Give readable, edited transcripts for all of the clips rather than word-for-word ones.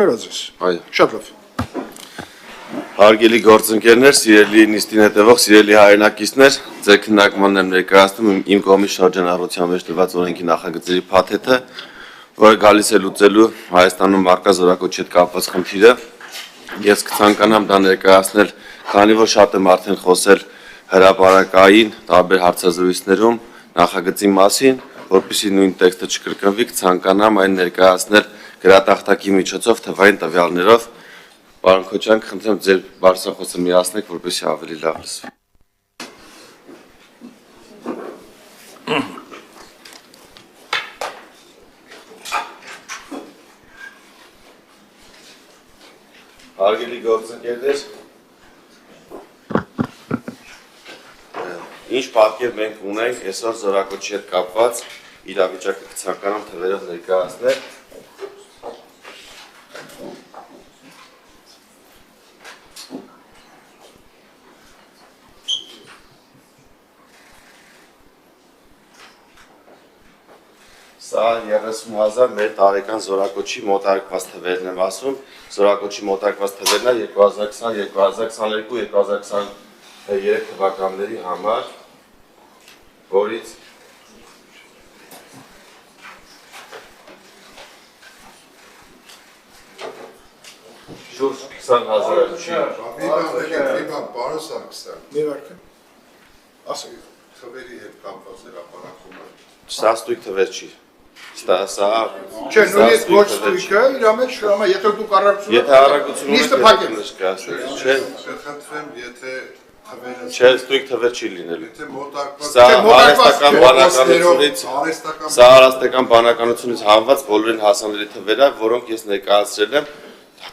Շատ լավ։ Հարգելի գործընկերներ, սիրելի նիստին հետևող, սիրելի հայրենակիցներ, ձեր քննարկմանն եմ ներկայացնում իմ կողմից շրջանառության մեջ տրված օրենքի նախագծերի փաթեթը, որը գալիս է լուծելու Հայաստանում առկա զորակոչի հետ կապված խնդիրը։ Ես կցանկանամ դա ներկայացնել, քանի որ շատ եմ արդեն խոսել հրապարակային տարբեր հարցազրույցներում նախագծի մասին, որպեսզի նույն տեքստը չկրկնվի, կցանկանամ այն ներկայացնել գրատախտակի միջոցով թվային տվյալներով։ Պարոն Քոչարյան, խնդրեմ ձեր բարձրախոսը միացնեք, որպեսզի ավելի լավ լսվի։ Հարգելի գործընկերներ, ինչ պատկեր մենք ունենք այսօր զորակոչի հետ կապված իրավիճակը կցանկանամ թվերով ներկայացնել։ Սա 30,000 մեր տարեկան զորակոչի մոտարկված թվերն եմ ասում, զորակոչի մոտարկված թվերն է 2020, 2022, 2023 թվականների համար, որից շուրջ 20,000 չի։ Պարոն Սարգսյան, մի վարք է, ասեք, թվերի հետ կապված հրապարակումը։ Սա ստույգ թվեր չի։ Չէ, նույնիսկ ոչ ստույգը, իր մեջ շրամը, եթե դուք առարկություն Եթե առարկություն նիստը փակել չէ, խնդրեմ, եթե թվերը չէ, ստույգ թվեր չի լինելու։ Եթե մոտարկված Սա հարստական բանականությունից հանված բոլորին հասանելի թվեր է, որոնք ես ներկայացրել եմ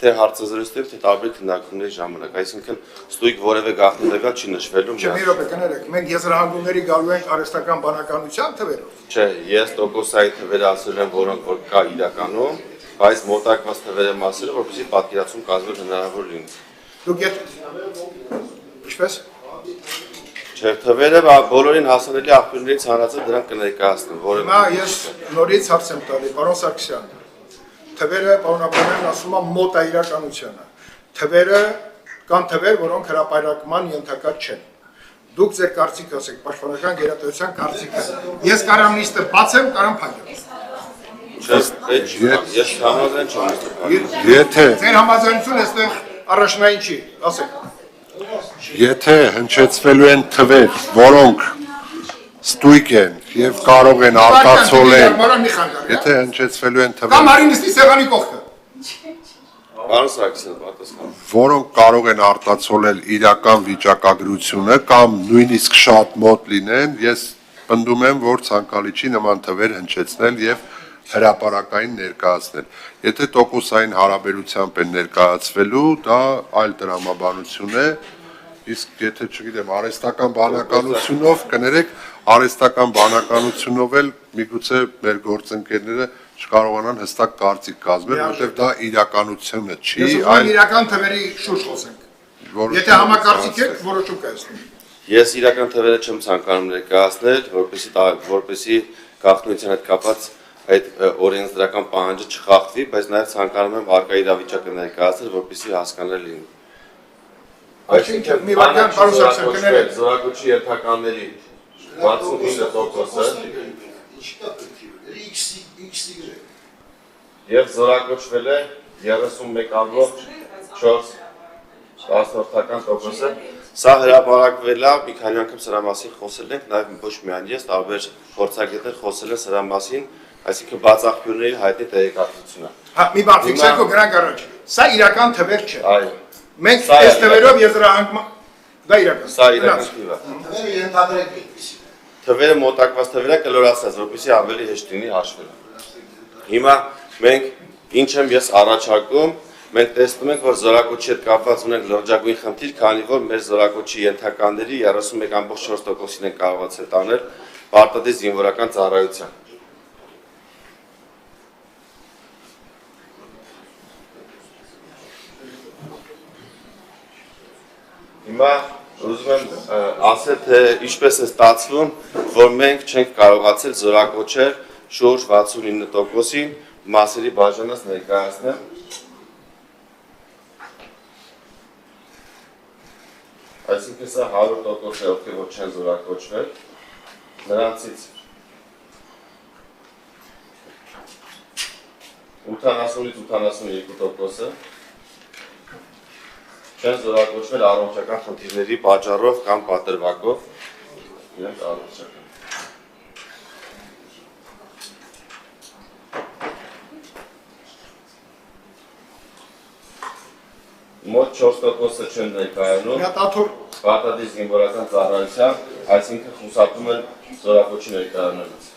թե հարցազրույցների, թե տարբեր քննարկումների ժամանակ, այսինքն ստույգ որևէ գաղտնի տվյալ չի նշվելու։ Չէ, մի րոպե կներեք, մենք եզրահանգումների գալու ենք արհեստական բանականության թվերով։ Չէ, ես տոկոսային թվերը ասել եմ, որոնք որ կա իրականում, բայց մոտարկված թվերը եմ ասել, որպեսզի պատկերացում կազմել հնարավոր լինի։ Դուք ինչպես։ Չէ, թվերը բոլորին հասանելի աղբյուրներից հանրացել դրանք կներկայացնեմ, որը Հիմա ես նորից հարց եմ տալի, պարոն Սարգսյան, թվերը պարոն Աբրահամյանն ասում է մոտ է իրականությանը, թվերը կան թվեր, որոնք հրապարակման ենթակա չեն, դուք ձեր կարծիք ասեք, պաշտպանական գերատեսչության կարծիքը, ես կարամ նիստը բացեմ, կարամ փակեմ։ Ես համաձայն չեմ։ Եթե ձեր համաձայնությունը այստեղ առաջնային չի, ասեք։ Եթե հնչեցվելու են թվեր, որոնք ստույգ են և կարող են արտացոլել, եթե հնչեցվելու են թվեր, կամ արի նստի սեղանի կողքը։ Պարոն Սարգսյան, պատասխան։ որոնք կարող են արտացոլել իրական վիճակագրությունը կամ նույնիսկ շատ մոտ լինեն, ես պնդում եմ, որ ցանկալի չի նման թվեր հնչեցնել և հրապարակային ներկայացնել։ Եթե տոկոսային հարաբերությամբ են ներկայացվելու, դա այլ տրամաբանություն է, իսկ եթե չգիտեմ, արհեստական բանականությունով, կներեք, արհեստական բանականությունով էլ միգուցե մեր գործընկերները չկարողանան հստակ կարծիք կազմել, որովհետև դա իրականությունը չի, Ես ուզում եմ իրական թվերի շուրջ խոսենք։ Եթե համակարծիք եք, որոշում կայացնենք։ Ես իրական թվերը չեմ ցանկանում ներկայացնել, որպեսզի գաղտնիության հետ կապված այդ օրենսդրական պահանջը չխախտվի, բայց նաև ցանկանում եմ հարկա իրավիճակը ներկայացնել, որպեսզի հասկանալ լինի։ Այսինքն մի վարքյան պարոն Սարգսյան կներեք։ Զորակոչի երթականների 69%-ը եւ զորակոչվել է 31.4%-ը։ Սա հրապարակվել է, մի քանի անգամ սրա մասին խոսել ենք, նաև ոչ միայն ես, տարբեր փորձագետներ խոսել են սրա մասին, այսինքն բաց աղբյուրների հայտնի տեղեկատվությունը։ Հա, մի բան ֆիքսեք ու գնանք առաջ։ Սա իրական թվեր չէ։ Այո։ Մենք այս թվերով եզրահանգում դա իրական։ Սա իրական թիվ է։ Թվերը ենթադրեք այդպես։ Թվերը մոտակված թվերը կլոր ասած, որպեսզի ավելի հեշտ լինի հաշվել։ Հիմա մենք ինչ եմ ես առաջարկում, մենք տեսնում ենք, որ զորակոչի հետ կապված ունենք լրջագույն խնդիր, քանի որ մեր զորակոչի ենթականների 31.4%-ին են կարողացել տանել պարտադիր զինվորական ծառայության։ Հիմա ուզում եմ ասել, թե ինչպես է ստացվում, որ մենք չենք կարողացել զորակոչել շուրջ 69%-ին մասերի բաժանած ներկայացնել։ այսինքն սա 100% է, ովքեր որ չեն զորակոչվել, նրանցից 80-ից 82%-ը չեն զորակոչվել առողջական խնդիրների պատճառով կամ պատրվակով, իրենք առողջական։ Մոտ 4%-ը չեն ներկայանում պարտադիր զինվորական ծառայության, այսինքն խուսափում են զորակոչի ներկայանալուց։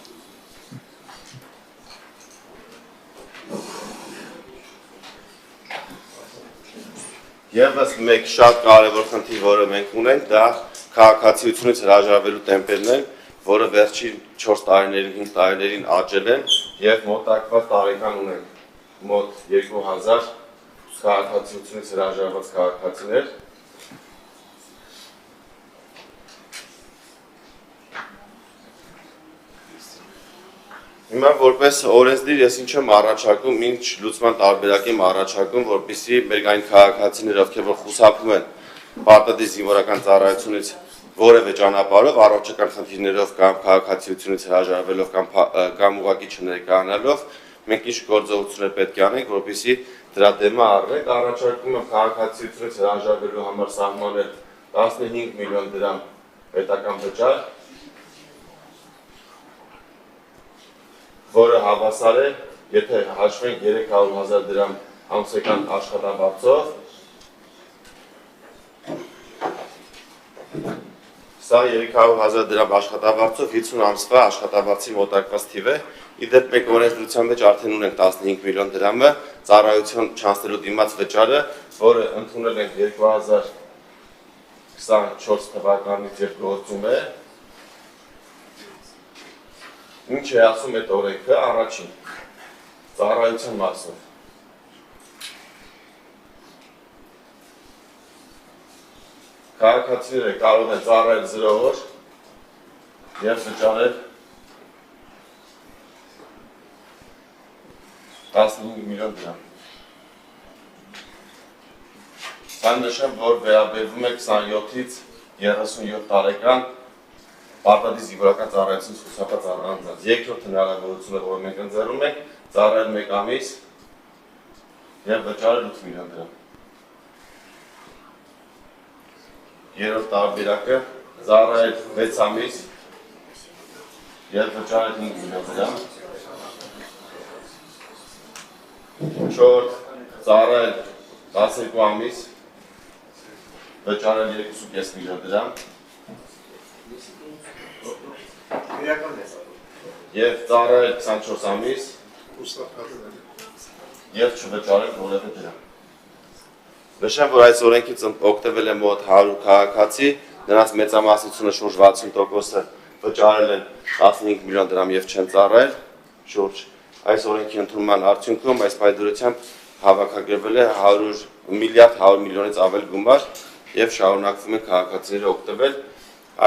Եվս մեկ շատ կարևոր խնդիր, որը մենք ունենք, դա քաղաքացիությունից հրաժարվելու տեմպերն են, որը վերջին 4 տարիներին, 5 տարիներին աճել են եւ մոտակված տարեկան ունենք մոտ 2000 քաղաքացիությունից հրաժարված քաղաքացիներ։ Հիմա որպես օրենսդիր ես ինչ եմ առաջարկում, ինչ լուծման տարբերակ եմ առաջարկում, որպեսզի մեր այն քաղաքացիները, ովքեր որ խուսափում են պարտադիր զինվորական ծառայությունից որևէ ճանապարհով, առողջական խնդիրներով կամ քաղաքացիությունից հրաժարվելով կամ ուղղակի չներկայանալով, մենք ինչ գործողություններ պետք է անենք, որպեսզի դրա դեմը առնենք, առաջարկում եմ քաղաքացիությունից հրաժարվելու համար սահմանել 15 միլիոն դրամ պետական վճար, որը հավասար է, եթե հաշվենք 300,000 դրամ ամսական աշխատավարձով, սա 300,000 դրամ աշխատավարձով 50 ամսվա աշխատավարձի մոտակված թիվ է, իդեպ մեկ օրենսդրության մեջ արդեն ունենք 15 միլիոն դրամը ծառայություն չանցնելու դիմաց վճարը, որը ընդունել ենք 2024 թվականից եւ գործում է։ Ինչ է ասում այդ օրենքը, առաջին ծառայության մասով։ Քաղաքացիները կարող են ծառայել 0 օր եւ վճարել 15 միլիոն դրամ։ Սա նշեմ, որ վերաբերվում է 27-ից 37 տարեկան պարտադիր զինվորական ծառայությունից խուսափած անձանց։ Երկրորդ հնարավորությունը, որը մենք ընձեռում ենք, ծառայել 1 ամիս եւ վճարել 8 միլիոն դրամ։ Երրորդ տարբերակը ծառայել 6 ամիս եւ վճարել 5 միլիոն դրամ։ Չորրորդ ծառայել 12 ամիս վճարել 2.5 միլիոն դրամ։ Եվ ծառայել 24 ամիս եւ չվճարել որևէ դրամ։ Նշեմ, որ այս օրենքից օգտվել է մոտ 100 քաղաքացի, նրանց մեծամասնությունը շուրջ 60%-ը վճարել են 15 միլիոն դրամ եւ չեն ծառայել, շուրջ այս օրենքի ընդունման արդյունքում այս պայդրությամբ հավաքագրվել է 100 միլիոնից ավել գումար եւ շարունակվում են քաղաքացիները օգտվել,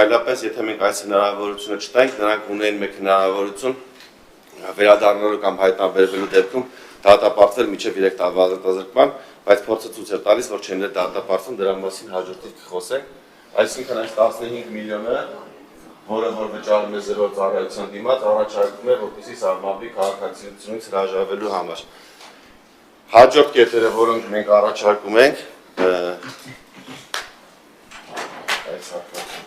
այլապես եթե մենք այս հնարավորությունը չտանք, նրանք ունեն մեկ հնարավորություն վերադառնալու կամ հայտնաբերվելու դեպքում դատապարտվել մինչև 3 տարվա ազատազրկման, բայց փորձը ցույց է տալիս, որ չեն դատապարտվում, դրա մասին հաջորդիվ կխոսենք, այսինքն այս 15 միլիոնը, որը որ վճարում է 0 ծառայության դիմաց, առաջարկում է, որպեսզի սահմանվի քաղաքացիությունից հրաժարվելու համար։ Հաջորդ կետերը, որոնք մենք առաջարկում ենք, այս հատվածում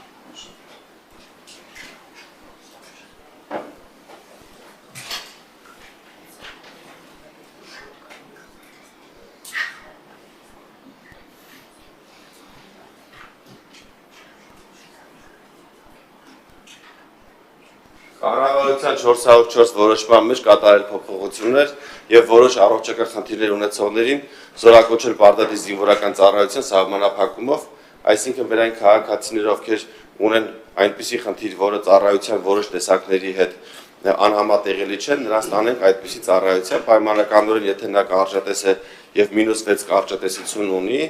Կառավարության 404 որոշման մեջ կատարել փոփոխություններ եւ որոշ առողջական խնդիրներ ունեցողներին զորակոչել պարտադիր զինվորական ծառայության սահմանափակումով, այսինքն վերային քաղաքացիներ, ովքեր ունեն այնպիսի խնդիր, որը ծառայության որոշ տեսակների հետ անհամատեղելի չեն, նրանց տանենք այդպիսի ծառայության, պայմանականորեն եթե նա կարճատես է եւ -6 կարճատեսություն ունի,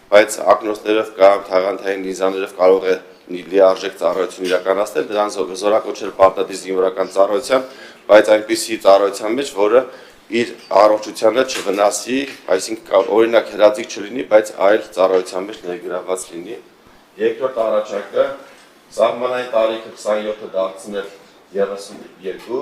բայց ակնոցներով կամ թաղանթային նիզաներով կարող է լիարժեք ծառայություն իրականացնել, դրան զորակոչել պարտադիր զինվորական ծառայության, բայց այնպիսի ծառայության մեջ, որը իր առողջությանը չվնասի, այսինքն օրինակ հրաձիգ չլինի, բայց այլ ծառայության մեջ ներգրավված լինի Երկրորդ առաջարկը սահմանային տարիքը 27-ը դարձնել 32,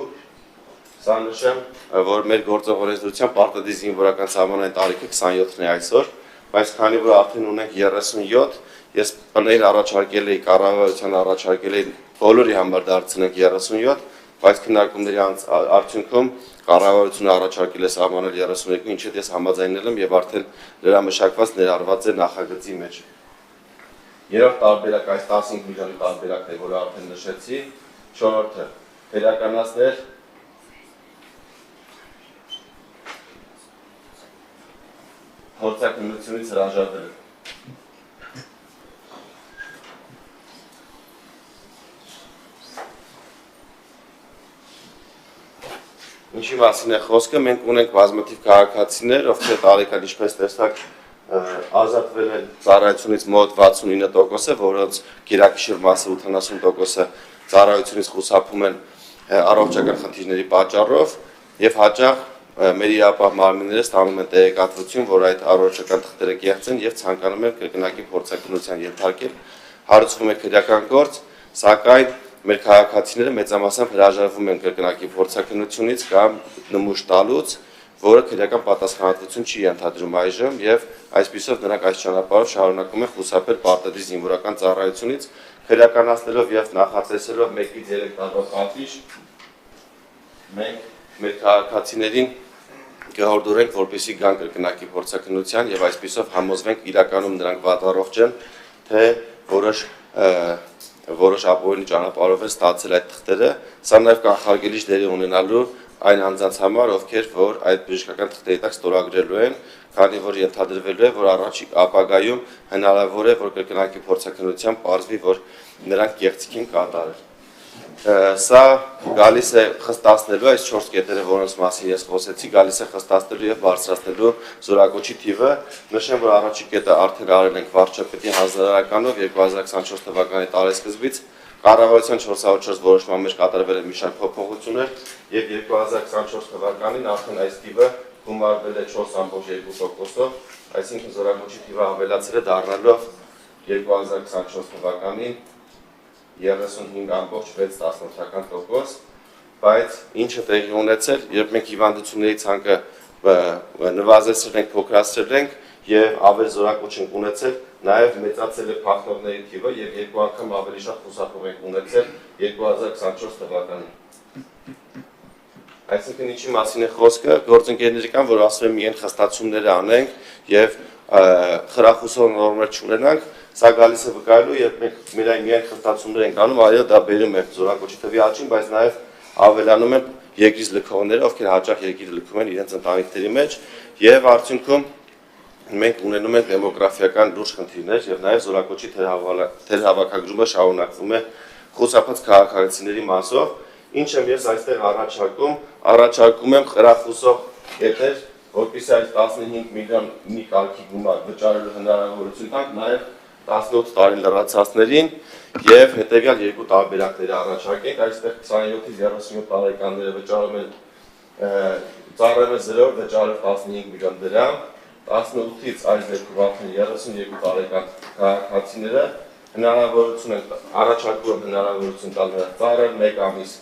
սա նշեմ, որ մեր գործող օրենսդրությամբ պարտադիր զինվորական սահմանային տարիքը 27-ն է այսօր, բայց քանի որ արդեն ունենք 37, ես բներ առաջարկել էի կառավարության առաջարկել էի բոլորի համար դարձնենք 37, բայց քննարկումների արդյունքում կառավարությունը առաջարկել է սահմանել 32, ինչը ես համաձայնել եմ եւ արդեն դրա մշակված ներառված է նախագծի մեջ։ Երրորդ տարբերակ այս 15 միլիոնի տարբերակն է, որը արդեն նշեցի, չորրորդը վերականացնել փորձակնությունից հրաժարվել։ Ինչի մասին է խոսքը, մենք ունենք բազմաթիվ քաղաքացիներ, ովքեր տարեկան ինչպես տեսակ ազատվել են ծառայությունից մոտ 69%-ը, որոնց գերակշիռ մասը 80%-ը ծառայությունից խուսափում են առողջական խնդիրների պատճառով եւ հաճախ մեր իրապահ մարմինները ստանում են տեղեկատվություն, որ այդ առողջական թղթերը կեղծ են եւ ցանկանում են կրկնակի փորձակնության ենթարկել, հարուցվում է քրեական գործ, սակայն մեր քաղաքացիները մեծամասամբ հրաժարվում են կրկնակի փորձակնությունից կամ նմուշ տալուց, որը քրեական պատասխանատվություն չի ենթադրում այժմ եւ այսպիսով նրանք այս ճանապարհով շարունակում են խուսափել պարտադիր զինվորական ծառայությունից, քրեականացնելով եւ նախատեսելով 1-ից 3 տարվա պատիժ մենք մեր քաղաքացիներին կհորդորենք, որպեսզի գան կրկնակի փորձակնության եւ այսպիսով համոզվենք իրականում նրանք վատառողջ են, թե որոշ ապօրինի ճանապարհով են ստացել այդ թղթերը, սա նաեւ կանխարգելիչ դեր է ունենալու այն անձանց համար, ովքեր որ այդ բժշկական թղթերի տակ ստորագրելու են, քանի որ ենթադրվելու է, որ առաջիկ ապագայում հնարավոր է, որ կրկնակի փորձակնությամբ պարզվի, որ նրանք կեղծիք են կատարել։ Սա գալիս է խստացնելու այս 4 կետերը, որոնց մասին ես խոսեցի, գալիս է խստացնելու եւ բարձրացնելու զորակոչի թիվը։ Նշեմ, որ առաջին կետը արդեն արել ենք վարչապետի հանձնարարականով 2024 թվականի տարեսկզբից, կառավարության 404 որոշման մեջ կատարվել է մի շարք փոփոխություններ եւ 2024 թվականին արդեն այս թիվը գումարվել է 4.2%-ով, այսինքն զորակոչի թիվը ավելացել է դառնալով 2024 թվականին 35.6%, բայց ինչը տեղի ունեցել, երբ մենք հիվանդությունների ցանկը նվազեցրել ենք, փոքրացրել ենք եւ ավել զորակոչ ենք ունեցել, նաեւ մեծացել է փախնողների թիվը եւ 2 անգամ ավելի շատ խուսափող ենք ունեցել 2024 թվականին։ Այսինքն ինչի մասին է խոսքը, գործընկերների կան, որ ասում են միայն խստացումներ անենք եւ խրախուսող նորմեր չունենանք, սա գալիս է վկայելու, երբ մենք միայն խստացումներ ենք անում, այո, դա բերում է զորակոչի թվի աճին, բայց նաեւ ավելանում են երկրից լքողները, ովքեր հաճախ երկիր լքում են իրենց ընտանիքների մեջ եւ արդյունքում մենք ունենում ենք դեմոգրաֆիական լուրջ խնդիրներ եւ նաեւ զորակոչի թերհավաքագրումը շարունակվում է խուսափած քաղաքացիների մասով, ինչ եմ ես այստեղ առաջարկում եմ խրախուսող կետեր, որպեսզի այս 15 միլիոնի կարգի գումար վճարելու հնարավորություն տանք նաեւ 18 տարի լրացածներին եւ հետեւյալ երկու տարբերակներ առաջարկենք, այստեղ 27-ից 37 տարեկանները վճարում են ծառայում 0 վճարով 15 միլիոն դրամ, 18-ից այս երկու արդեն 32 տարեկան քաղաքացիները հնարավորություն են առաջարկում հնարավորություն տալ ծառայել 1 ամիս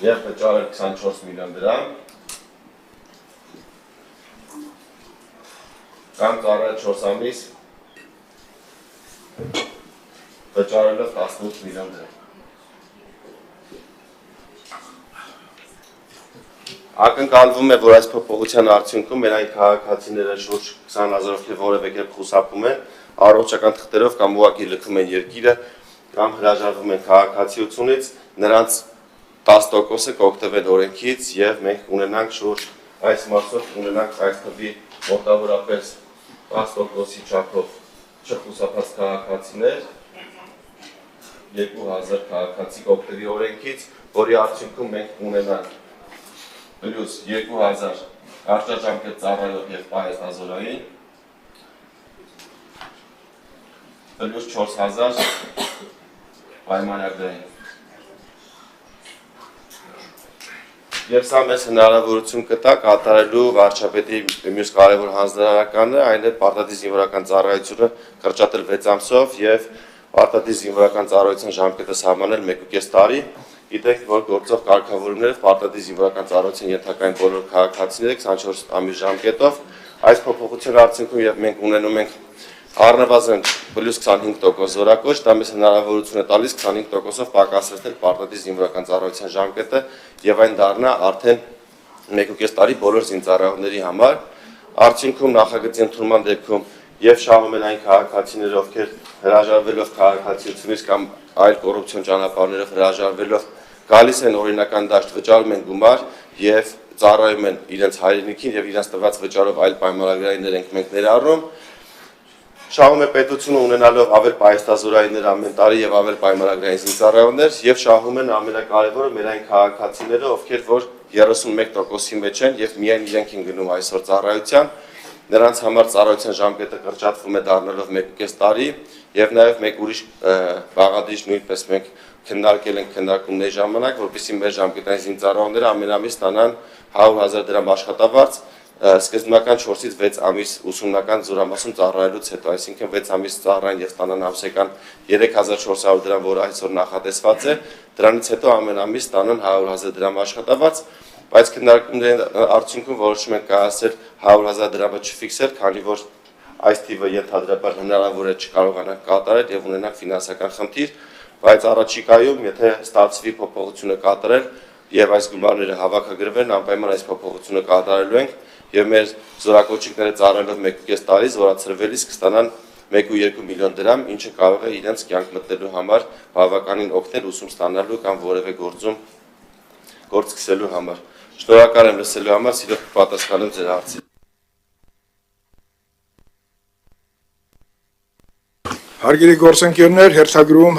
եւ վճարել 24 միլիոն դրամ կամ ծառայել 4 ամիս վճարելով 18 միլիոն դրամ։ Ակնկալվում է, որ այս փոփոխության արդյունքում մեր այն քաղաքացիները շուրջ 20,000 ովքեր որևէ կերպ խուսափում են առողջական թղթերով կամ ուղղակի լքում են երկիրը կամ հրաժարվում են քաղաքացիությունից, նրանց 10%-ը կօգտվել օրենքից եւ մենք ունենանք շուրջ այս մասով ունենանք այս թվի մոտավորապես 10%-ի չափով չխուսափած քաղաքացիներ 2000 քաղաքացի կօգտվի օրենքից, որի արդյունքում մենք ունենանք պլյուս 2000 կարճաժամկետ ծառայող եւ պահեստազորային, պլյուս 4000 պայմանագրային։ Եվ սա մեզ հնարավորություն կտա կատարելու վարչապետի մյուս կարևոր հանձնարարականը, այն է պարտադիր զինվորական ծառայությունը կրճատել 6 ամսով եւ պարտադիր զինվորական ծառայության ժամկետը սահմանել 1.5 տարի։ Գիտենք, որ գործող կարգավորումները պարտադիր զինվորական ծառայության ենթակային բոլոր քաղաքացիները 24 ամիս ժամկետով այս փոփոխության արդյունքում եւ մենք ունենում ենք առնվազն +25% զորակոչ, դա մեզ հնարավորություն է տալիս 25%-ով պակասեցնել պարտադիր զինվորական ծառայության ժամկետը եւ այն դառնա արդեն 1.5 տարի բոլոր զինծառայողների համար։ Արդյունքում նախագծի ընդունման դեպքում եւ շահում են այն քաղաքացիները, ովքեր հրաժարվելով քաղաքացիությունից կամ այլ կոռուպցիոն ճանապարհներով հրաժարվելով գալիս են օրինական դաշտ, վճարում են գումար եւ ծառայում են իրենց հայրենիքին եւ իրենց տված վճարով այլ պայմանագրայիններ ենք մենք ներառում։ Շահում է պետությունը ունենալով ավել պայստազորայիններ ամեն տարի եւ ավել պայմանագրային զինծառայողներ եւ շահում են ամենակարևորը մեր այն քաղաքացիները, ովքեր որ 31%-ի մեջ են եւ միայն իրենք են գնում այսօր ծառայության, նրանց համար ծառայության ժամկետը կրճատվում է դառնալով 1.5 տարի եւ նաեւ մեկ ուրիշ բաղադրիչ նույնպես մենք քննարկել ենք քննարկումների ժամանակ, որպեսզի մեր ժամկետային զինծառայողները ամեն ամիս ստանան 100,000 դրամ աշխատավարձ սկզբնական 4-ից 6 ամիս ուսումնական զորամասում ծառայելուց հետո, այսինքն 6 ամիս ծառայեն եւ ստանան ամսական 3400 դրամ, որը այսօր նախատեսված է, դրանից հետո ամեն ամիս ստանան 100,000 դրամ աշխատավարձ, բայց քննարկումների արդյունքում որոշում են կայացրել 100,000 դրամը չֆիքսել, քանի որ այս թիվը ենթադրաբար հնարավոր է չկարողանանք կատարել եւ ունենանք ֆինանսական խնդիր, բայց առաջիկայում, եթե ստացվի փոփոխությունը կատարել եւ այս գումարները հավաքագրվեն, անպայման այս փոփոխությունը կատարելու ենք եւ մեր զորակոչիկները ծառայելով 1.5 տարի զորացրվելիս կստանան 1.2 միլիոն դրամ, ինչը կարող է իրենց կյանք մտնելու համար բավականին օգնել ուսում ստանալու կամ որևէ գործ սկսելու համար։ Շնորհակալ եմ լսելու համար, սիրով կպատասխանեմ ձեր հարցին։ Հարգելի գործընկերներ, հերթագրում